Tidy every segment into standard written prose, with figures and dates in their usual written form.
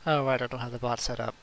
Oh, right, I don't have the bot set up.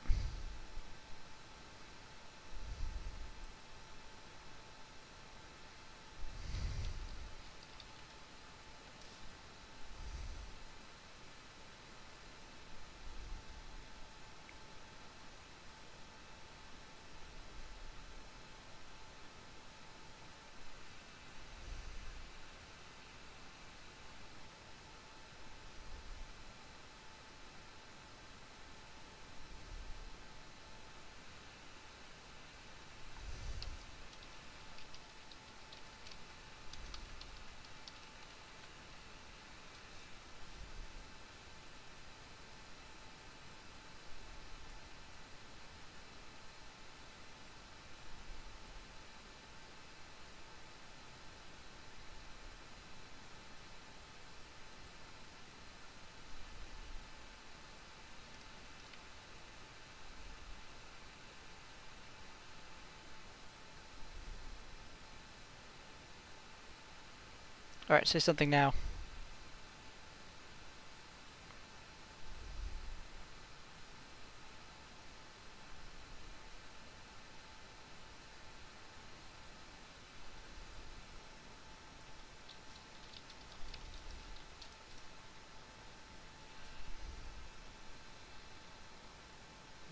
Alright, say something now.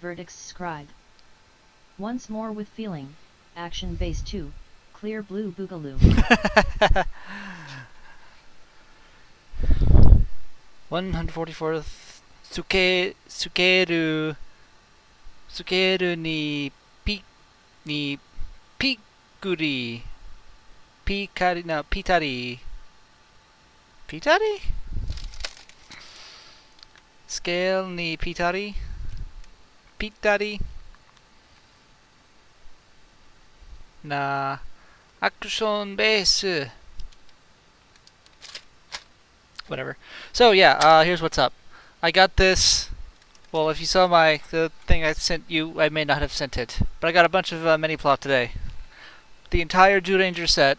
Verdicts scribe. Once more with feeling, action base 2, clear blue boogaloo. 144th sukeru ni pikuri pikari no pitari scale ni pitari na action base. Whatever. So yeah, here's what's up. I got this. Well, if you saw the thing I sent you, I may not have sent it, but I got a bunch of mini plot today. The entire Jew Ranger set,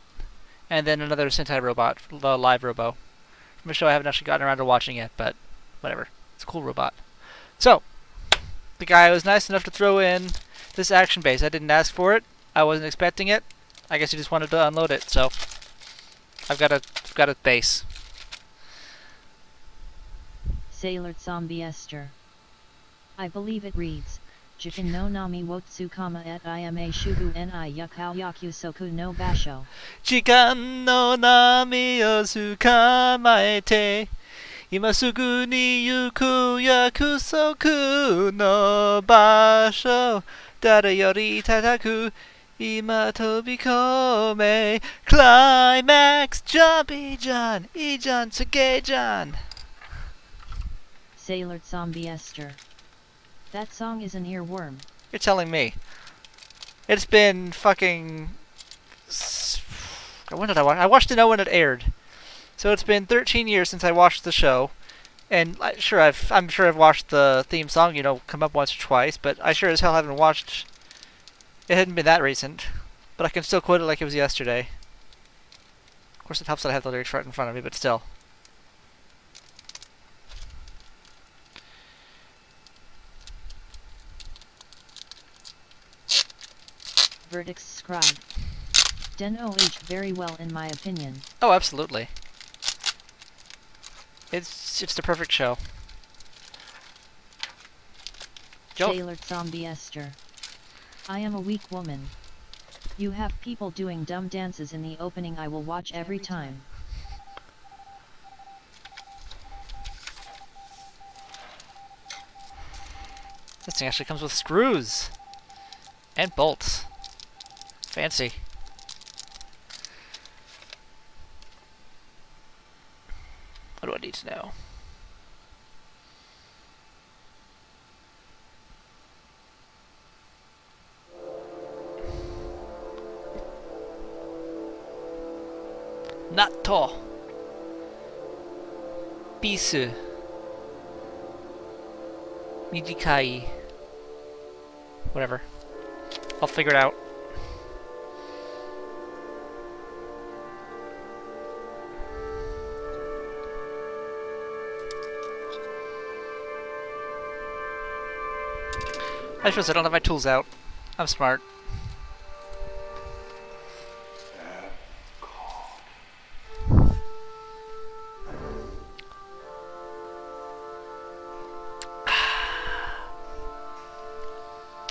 and then another Sentai robot, the live robo, from a show I haven't actually gotten around to watching yet, but whatever. It's a cool robot. So the guy was nice enough to throw in this action base. I didn't ask for it. I wasn't expecting it. I guess he just wanted to unload it. So I've got a base. Sailor Zombie Esther. I believe it reads, Jikin no nami wotsukama et ima shugu ni yukao yaku soku no basho. Jikan no nami o tsukamaete imasugu ni yuku yakusoku no basho dare yori tataku ima tobikome climax jump Ijan Tsugejan. Sailor Zombie Esther. That song is an earworm. You're telling me. It's been fucking... When did I watch? I watched it when it aired. So it's been 13 years since I watched the show. And I'm sure I've watched the theme song, come up once or twice, but I sure as hell haven't watched... It hadn't been that recent. But I can still quote it like it was yesterday. Of course it helps that I have the lyrics right in front of me, but still. Verdicts scribe. Den oh very well in my opinion. Oh, absolutely. It's the perfect show. Sailor Zombie Esther. I am a weak woman. You have people doing dumb dances in the opening I will watch every time. This thing actually comes with screws. And bolts. Fancy. What do I need to know? Natto. Bisu. Mijikai. Whatever. I'll figure it out. I suppose I don't have my tools out. I'm smart.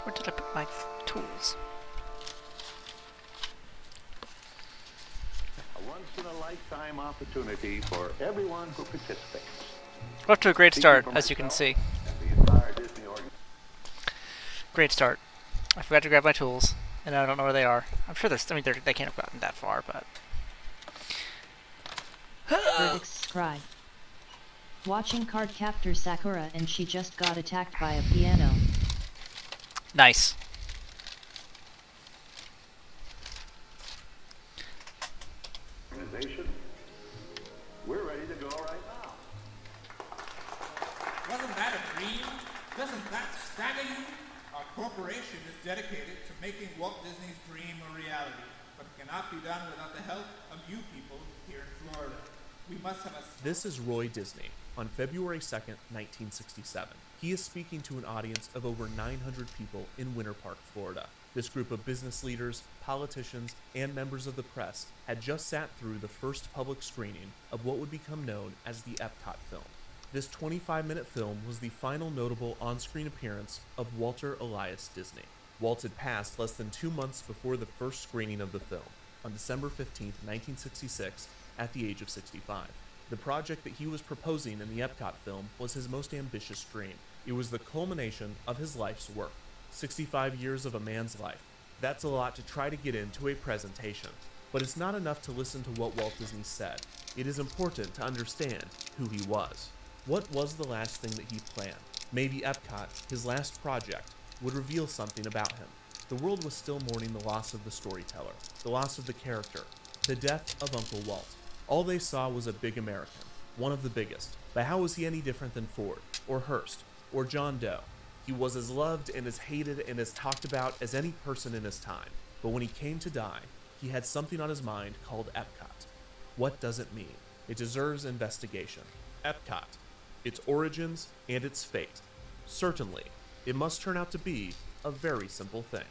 Where did I put my tools? A once-in-a-lifetime opportunity for everyone who participates. We're off to a great start, as you can see. And the entire Disney organization. Great start. I forgot to grab my tools, and I don't know where they are. I'm sure there's. I mean, they can't have gotten that far, but. Verdict's scribe. Watching Cardcaptor Sakura and she just got attacked by a piano. Nice. Organization. We're ready to go right now. Wasn't that a dream? Doesn't that stagger you? Our corporation is dedicated to making Walt Disney's dream a reality, but it cannot be done without the help of you people here in Florida. We must have a... This is Roy Disney on February 2nd, 1967. He is speaking to an audience of over 900 people in Winter Park, Florida. This group of business leaders, politicians, and members of the press had just sat through the first public screening of what would become known as the Epcot film. This 25-minute film was the final notable on-screen appearance of Walter Elias Disney. Walt had passed less than 2 months before the first screening of the film, on December 15, 1966, at the age of 65. The project that he was proposing in the Epcot film was his most ambitious dream. It was the culmination of his life's work. 65 years of a man's life. That's a lot to try to get into a presentation. But it's not enough to listen to what Walt Disney said. It is important to understand who he was. What was the last thing that he planned? Maybe Epcot, his last project, would reveal something about him. The world was still mourning the loss of the storyteller, the loss of the character, the death of Uncle Walt. All they saw was a big American, one of the biggest. But how was he any different than Ford, or Hearst, or John Doe? He was as loved and as hated and as talked about as any person in his time. But when he came to die, he had something on his mind called Epcot. What does it mean? It deserves investigation. Epcot, its origins and its fate. Certainly, it must turn out to be a very simple thing.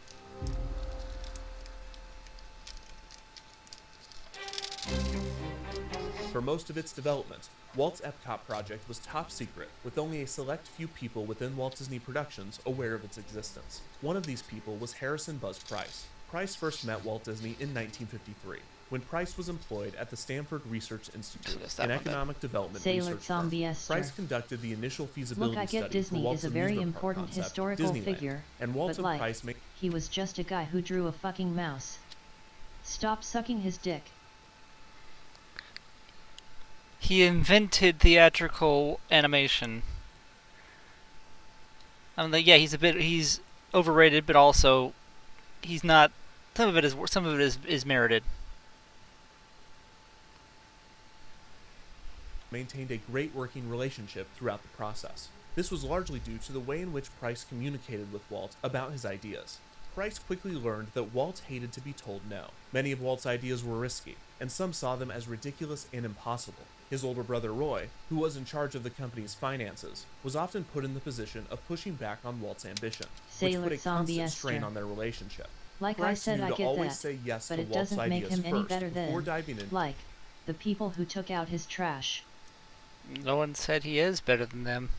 For most of its development, Walt's Epcot project was top secret, with only a select few people within Walt Disney Productions aware of its existence. One of these people was Harrison Buzz Price. Price first met Walt Disney in 1953, when Price was employed at the Stanford Research Institute, an economic development Sailor research firm. Zombie Esther. Price conducted the initial feasibility Look, I get study Disney for Walt's is a very amusement park important concept, historical Disneyland, figure, and Walt but and like, Price made he was just a guy who drew a fucking mouse. Stop sucking his dick. He invented theatrical animation. I mean, yeah, he's overrated, but also he's not. Some of it is merited. maintained a great working relationship throughout the process. This was largely due to the way in which Price communicated with Walt about his ideas. Price quickly learned that Walt hated to be told no. Many of Walt's ideas were risky, and some saw them as ridiculous and impossible. His older brother Roy, who was in charge of the company's finances, was often put in the position of pushing back on Walt's ambition, which Sailor put a Zombie constant strain Esther. on their relationship. Like I Price said, knew I to get always that, say yes but to it Walt's doesn't make ideas him any first better before than, diving in. like, the people who took out his trash. No one said he is better than them.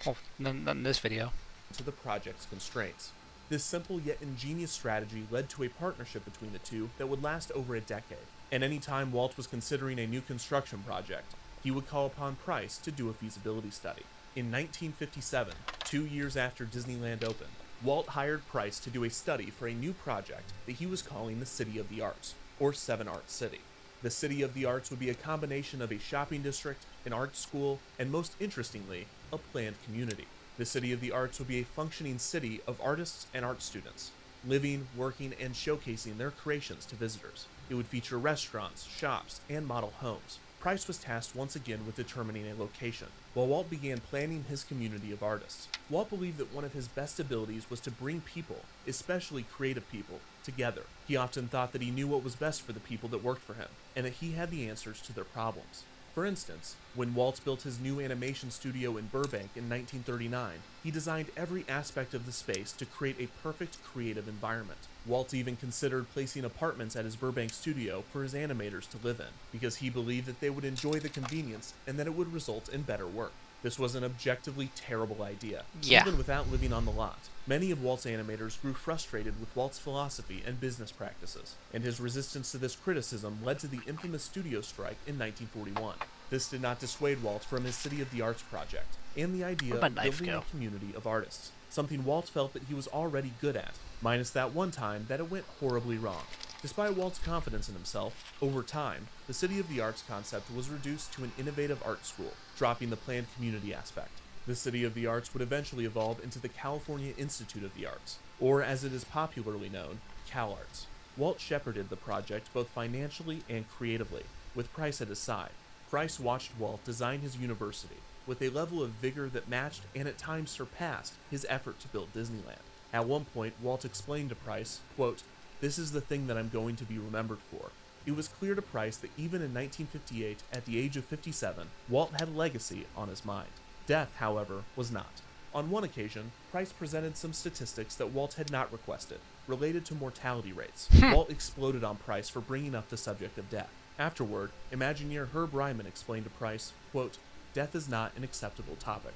Well, not in this video. To the project's constraints. This simple yet ingenious strategy led to a partnership between the two that would last over a decade. And any time Walt was considering a new construction project, he would call upon Price to do a feasibility study. In 1957, 2 years after Disneyland opened, Walt hired Price to do a study for a new project that he was calling the City of the Arts, or Seven Arts City. The City of the Arts would be a combination of a shopping district, an art school, and most interestingly, a planned community. The City of the Arts would be a functioning city of artists and art students, living, working, and showcasing their creations to visitors. It would feature restaurants, shops, and model homes. Price was tasked once again with determining a location, while Walt began planning his community of artists. Walt believed that one of his best abilities was to bring people, especially creative people, together. He often thought that he knew what was best for the people that worked for him, and that he had the answers to their problems. For instance, when Walt built his new animation studio in Burbank in 1939, he designed every aspect of the space to create a perfect creative environment. Walt even considered placing apartments at his Burbank studio for his animators to live in, because he believed that they would enjoy the convenience and that it would result in better work. This was an objectively terrible idea, Yeah. even without living on the lot. Many of Walt's animators grew frustrated with Walt's philosophy and business practices, and his resistance to this criticism led to the infamous studio strike in 1941. This did not dissuade Walt from his City of the Arts project, and the idea Where'd my of knife building go? a community of artists, something Walt felt that he was already good at, minus that one time that it went horribly wrong. Despite Walt's confidence in himself, over time, the City of the Arts concept was reduced to an innovative art school, dropping the planned community aspect. The City of the Arts would eventually evolve into the California Institute of the Arts, or as it is popularly known, CalArts. Walt shepherded the project both financially and creatively, with Price at his side. Price watched Walt design his university, with a level of vigor that matched and at times surpassed his effort to build Disneyland. At one point, Walt explained to Price, quote, "This is the thing that I'm going to be remembered for." It was clear to Price that even in 1958, at the age of 57, Walt had a legacy on his mind. Death, however, was not. On one occasion, Price presented some statistics that Walt had not requested, related to mortality rates. Walt exploded on Price for bringing up the subject of death. Afterward, Imagineer Herb Ryman explained to Price, quote, "Death is not an acceptable topic."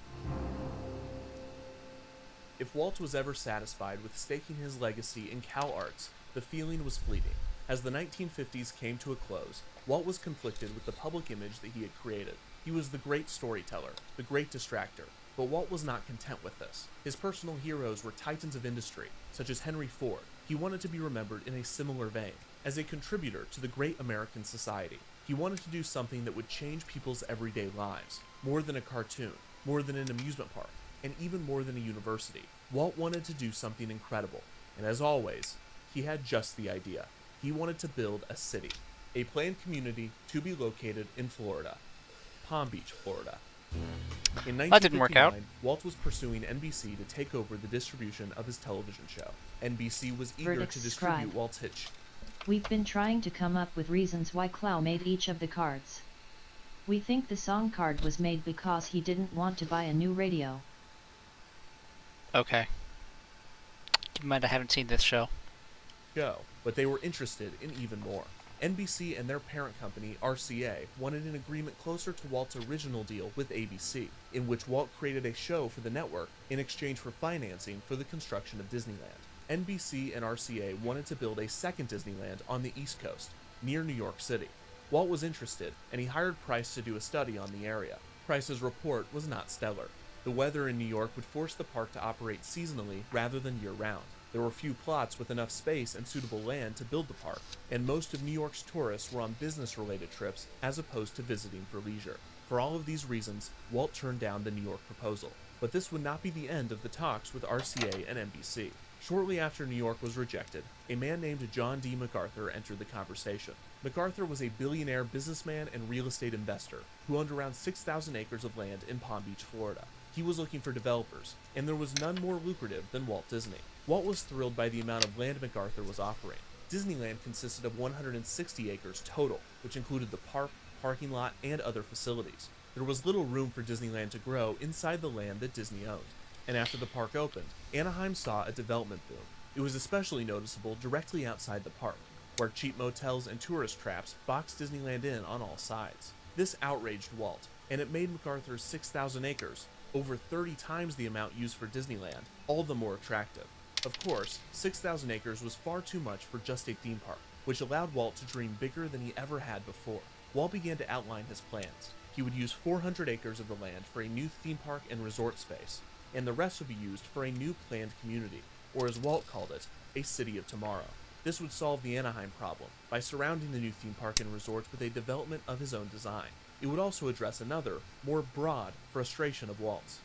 If Walt was ever satisfied with staking his legacy in CalArts, the feeling was fleeting. As the 1950s came to a close, Walt was conflicted with the public image that he had created. He was the great storyteller, the great distractor, but Walt was not content with this. His personal heroes were titans of industry, such as Henry Ford. He wanted to be remembered in a similar vein, as a contributor to the great American society. He wanted to do something that would change people's everyday lives, more than a cartoon, more than an amusement park, and even more than a university. Walt wanted to do something incredible, and as always, he had just the idea. He wanted to build a city, a planned community to be located in Florida, Palm Beach, Florida. In That didn't work out. 1959, Walt was pursuing NBC to take over the distribution of his television show. NBC was eager Verdict to distribute scribe. Walt's hit show. We've been trying to come up with reasons why Clow made each of the cards. We think the song card was made because he didn't want to buy a new radio. Okay. Keep in mind I haven't seen this show. But they were interested in even more. NBC and their parent company, RCA, wanted an agreement closer to Walt's original deal with ABC, in which Walt created a show for the network in exchange for financing for the construction of Disneyland. NBC and RCA wanted to build a second Disneyland on the East Coast, near New York City. Walt was interested, and he hired Price to do a study on the area. Price's report was not stellar. The weather in New York would force the park to operate seasonally rather than year-round. There were few plots with enough space and suitable land to build the park, and most of New York's tourists were on business-related trips as opposed to visiting for leisure. For all of these reasons, Walt turned down the New York proposal. But this would not be the end of the talks with RCA and NBC. Shortly after New York was rejected, a man named John D. MacArthur entered the conversation. MacArthur was a billionaire businessman and real estate investor who owned around 6,000 acres of land in Palm Beach, Florida. He was looking for developers, and there was none more lucrative than Walt Disney. Walt was thrilled by the amount of land MacArthur was offering. Disneyland consisted of 160 acres total, which included the park, parking lot, and other facilities. There was little room for Disneyland to grow inside the land that Disney owned. And after the park opened, Anaheim saw a development boom. It was especially noticeable directly outside the park, where cheap motels and tourist traps boxed Disneyland in on all sides. This outraged Walt, and it made MacArthur's 6,000 acres, over 30 times the amount used for Disneyland, all the more attractive. Of course, 6,000 acres was far too much for just a theme park, which allowed Walt to dream bigger than he ever had before. Walt began to outline his plans. He would use 400 acres of the land for a new theme park and resort space, and the rest would be used for a new planned community, or as Walt called it, a city of tomorrow. This would solve the Anaheim problem by surrounding the new theme park and resort with a development of his own design. It would also address another, more broad, frustration of Walt's.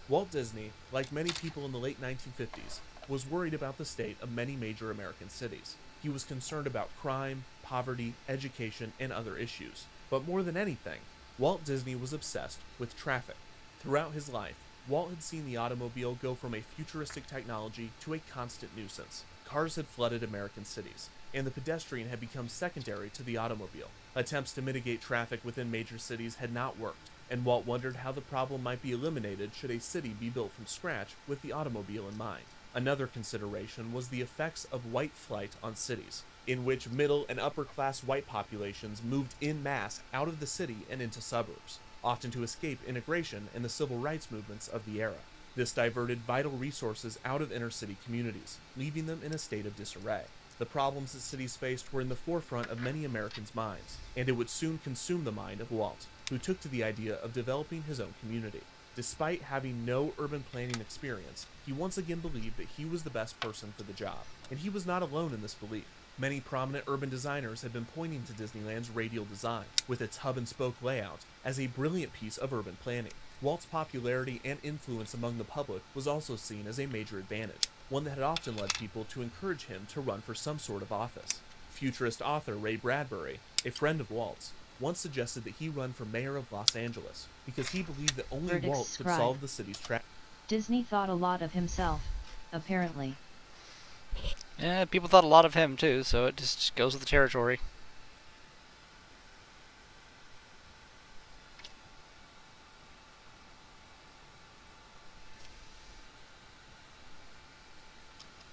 Walt Disney, like many people in the late 1950s, was worried about the state of many major American cities. He was concerned about crime, poverty, education, and other issues. But more than anything, Walt Disney was obsessed with traffic. Throughout his life, Walt had seen the automobile go from a futuristic technology to a constant nuisance. Cars had flooded American cities, and the pedestrian had become secondary to the automobile. Attempts to mitigate traffic within major cities had not worked, and Walt wondered how the problem might be eliminated should a city be built from scratch with the automobile in mind. Another consideration was the effects of white flight on cities, in which middle and upper class white populations moved en masse out of the city and into suburbs, often to escape integration and the civil rights movements of the era. This diverted vital resources out of inner city communities, leaving them in a state of disarray. The problems that cities faced were in the forefront of many Americans' minds, and it would soon consume the mind of Walt, who took to the idea of developing his own community. Despite having no urban planning experience, he once again believed that he was the best person for the job, and he was not alone in this belief. Many prominent urban designers had been pointing to Disneyland's radial design, with its hub-and-spoke layout, as a brilliant piece of urban planning. Walt's popularity and influence among the public was also seen as a major advantage, one that had often led people to encourage him to run for some sort of office. Futurist author Ray Bradbury, a friend of Walt's, once suggested that he run for mayor of Los Angeles because he believed that only Verdict Walt could scribe. solve the city's traffic. Disney thought a lot of himself, apparently. Yeah, people thought a lot of him too, so it just goes with the territory.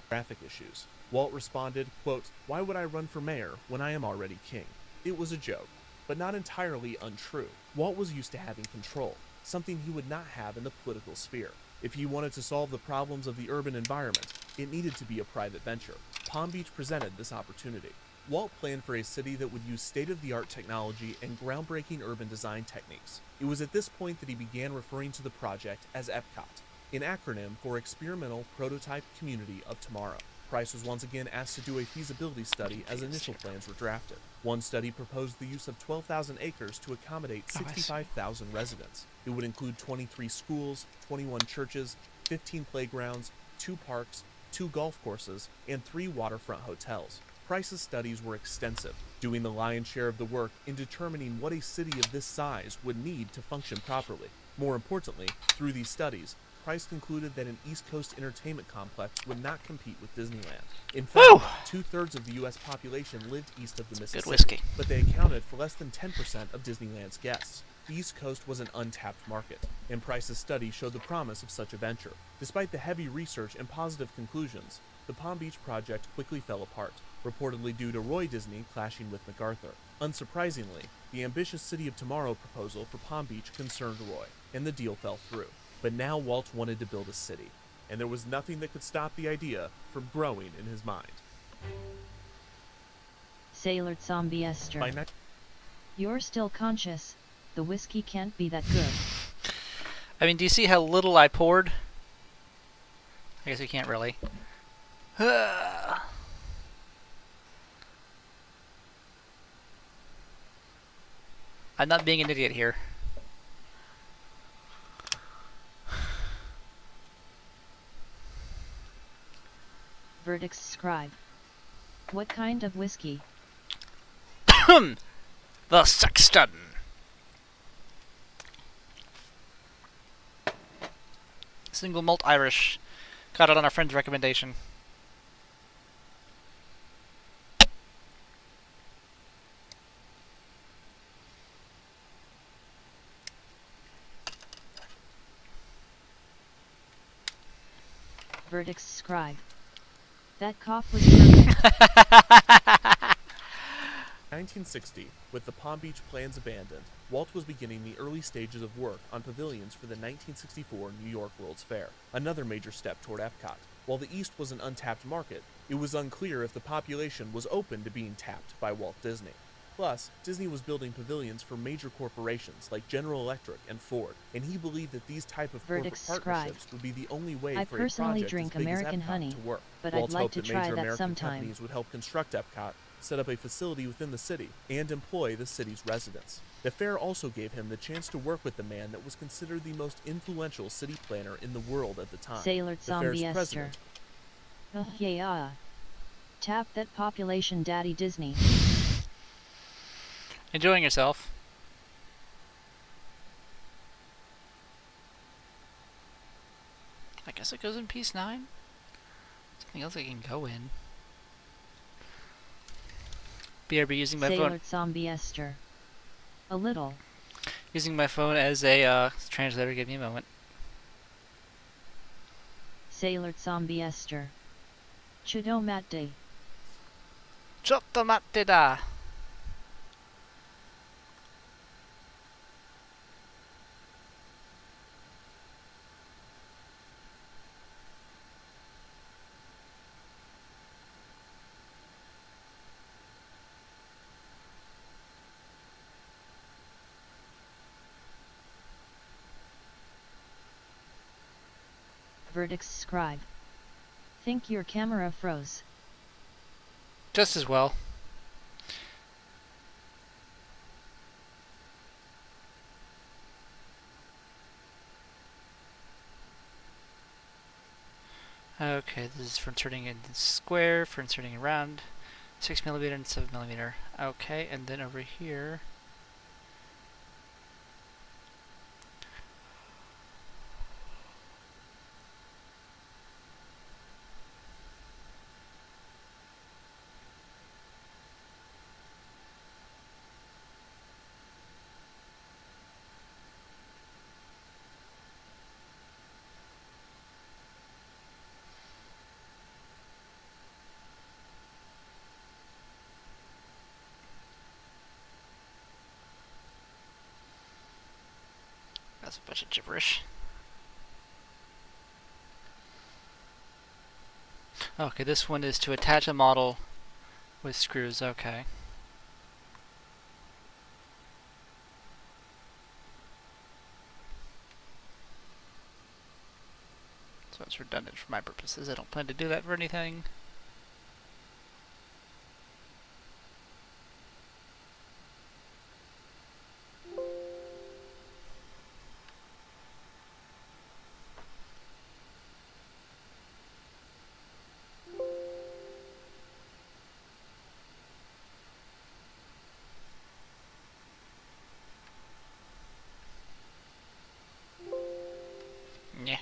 Traffic issues. Walt responded, quote, "Why would I run for mayor when I am already king?" It was a joke, but not entirely untrue. Walt was used to having control, something he would not have in the political sphere. If he wanted to solve the problems of the urban environment, it needed to be a private venture. Palm Beach presented this opportunity. Walt planned for a city that would use state-of-the-art technology and groundbreaking urban design techniques. It was at this point that he began referring to the project as EPCOT, an acronym for Experimental Prototype Community of Tomorrow. Price was once again asked to do a feasibility study as initial plans were drafted. One study proposed the use of 12,000 acres to accommodate 65,000 residents. It would include 23 schools, 21 churches, 15 playgrounds, 2 parks, 2 golf courses, and 3 waterfront hotels. Price's studies were extensive, doing the lion's share of the work in determining what a city of this size would need to function properly. More importantly, through these studies, Price concluded that an East Coast entertainment complex would not compete with Disneyland. In Woo! fact, 2/3 of the U.S. population lived east of the Mississippi, Good whiskey. but they accounted for less than 10% of Disneyland's guests. The East Coast was an untapped market, and Price's study showed the promise of such a venture. Despite the heavy research and positive conclusions, the Palm Beach project quickly fell apart, reportedly due to Roy Disney clashing with MacArthur. Unsurprisingly, the ambitious City of Tomorrow proposal for Palm Beach concerned Roy, and the deal fell through. But now Walt wanted to build a city, and there was nothing that could stop the idea from growing in his mind. Sailor Zombie Esther. By ni- You're still conscious. The whiskey can't be that good. I mean, do you see how little I poured? I guess we can't really. I'm not being an idiot here. Verdict scribe. What kind of whiskey? The Sexton. Single malt Irish. Got it on our friend's recommendation. Verdict scribe. That cough was perfect. 1960, with the Palm Beach plans abandoned, Walt was beginning the early stages of work on pavilions for the 1964 New York World's Fair, another major step toward Epcot. While the East was an untapped market, it was unclear if the population was open to being tapped by Walt Disney. Plus, Disney was building pavilions for major corporations like General Electric and Ford, and he believed that these type of Verdict corporate partnerships would be the only way I for a personally project drink as big American as Epcot honey, to work. but Walt I'd like hoped to that try major that American sometime. companies would help construct Epcot, set up a facility within the city, and employ the city's residents. The fair also gave him the chance to work with the man that was considered the most influential city planner in the world at the time. Sailor the Zombie fair's Esther. president. Yeah. Tap that population, Daddy Disney. Enjoying yourself. I guess it goes in piece 9. Something else I can go in. BRB using my phone. Sailor Zombie Esther. A little. Using my phone as a translator. Give me a moment. Sailor Zombie Esther. Chudo Matte. Chotto matte da. Verdicts scribe. Think your camera froze. Just as well. Okay, this is for inserting in square, for inserting around 6mm and 7mm. Okay, and then over here. That's a bunch of gibberish. Okay, this one is to attach a model with screws. Okay. So it's redundant for my purposes. I don't plan to do that for anything. Yeah.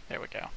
There we go.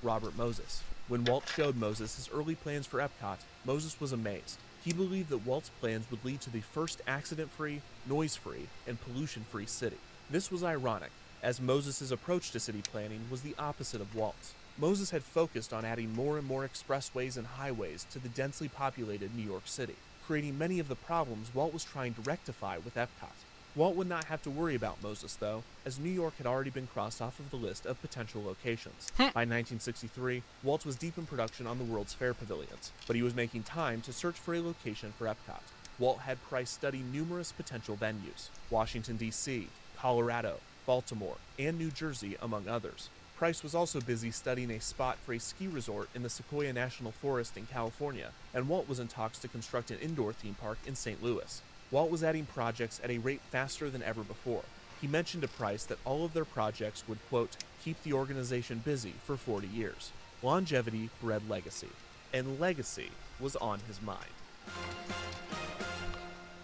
Robert Moses. When Walt showed Moses his early plans for Epcot, Moses was amazed. He believed that Walt's plans would lead to the first accident-free, noise-free, and pollution-free city. This was ironic, as Moses' approach to city planning was the opposite of Walt's. Moses had focused on adding more and more expressways and highways to the densely populated New York City, creating many of the problems Walt was trying to rectify with Epcot. Walt would not have to worry about Moses, though, as New York had already been crossed off of the list of potential locations. By 1963, Walt was deep in production on the World's Fair pavilions, but he was making time to search for a location for Epcot. Walt had Price study numerous potential venues: Washington, D.C., Colorado, Baltimore, and New Jersey, among others. Price was also busy studying a spot for a ski resort in the Sequoia National Forest in California, and Walt was in talks to construct an indoor theme park in St. Louis. Walt was adding projects at a rate faster than ever before. He mentioned to Price that all of their projects would, quote, keep the organization busy for 40 years. Longevity bred legacy, and legacy was on his mind.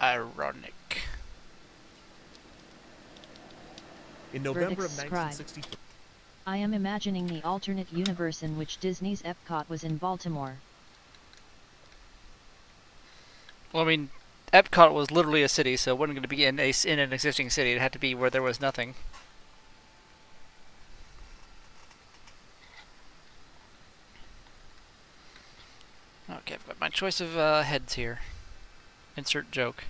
Ironic. In November of Verdict 1963, I am imagining the alternate universe in which Disney's Epcot was in Baltimore. Well, I mean, Epcot was literally a city, so it wasn't going to be in an existing city. It had to be where there was nothing. Okay, I've got my choice of heads here. Insert joke.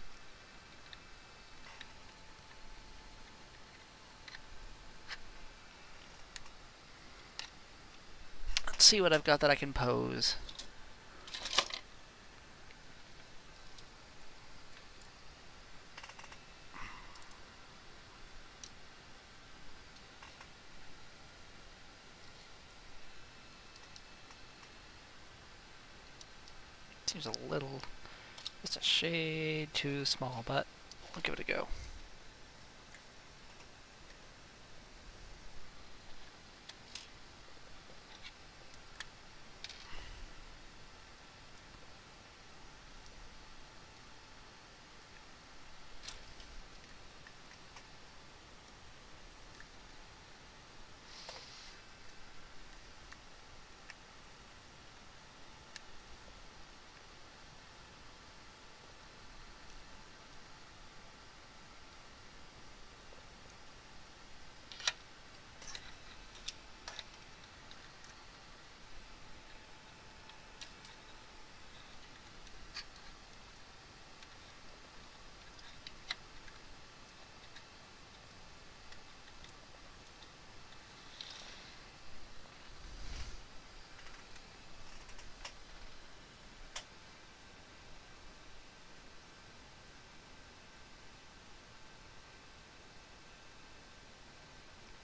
Let's see what I've got that I can pose. Seems a little Just a shade too small, but I'll give it a go.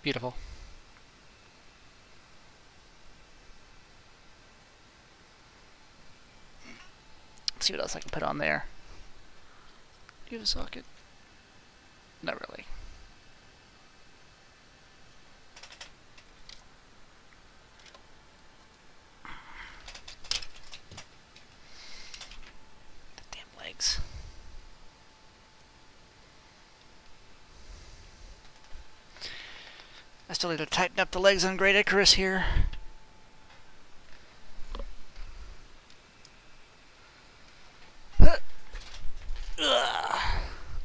Beautiful. Let's see what else I can put on there. Do you have a socket? Not really. The damn legs. I still need to tighten up the legs on Great Icarus here.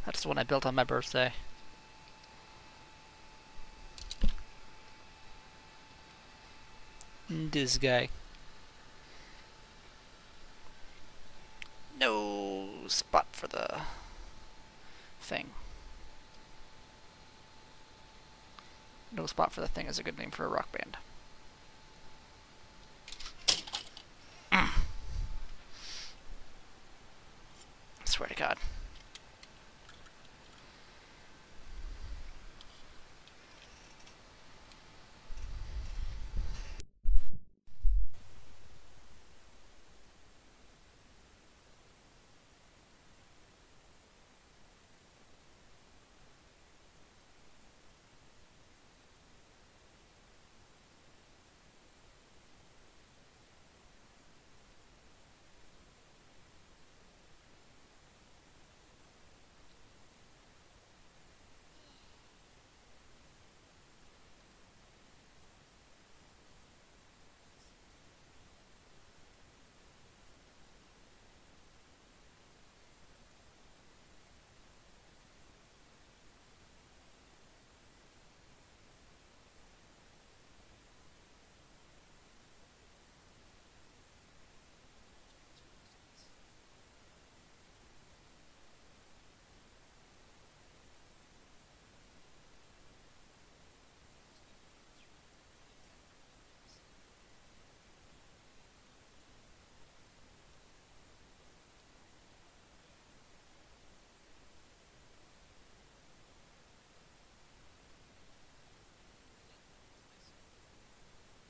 That's the one I built on my birthday. This guy. No spot for the thing. No spot for the thing is a good name for a rock band. I swear to God.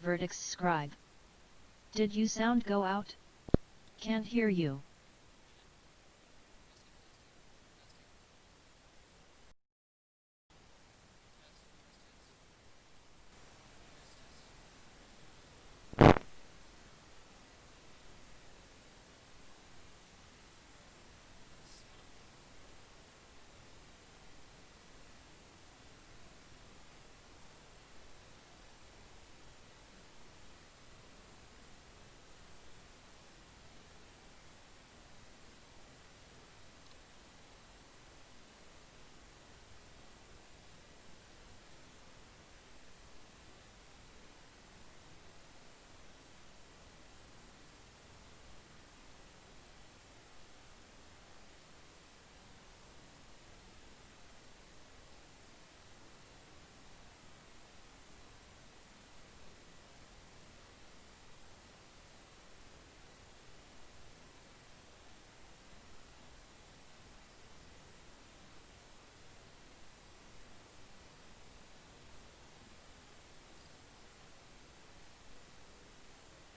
Verdicts scribe. Did you sound go out? Can't hear you.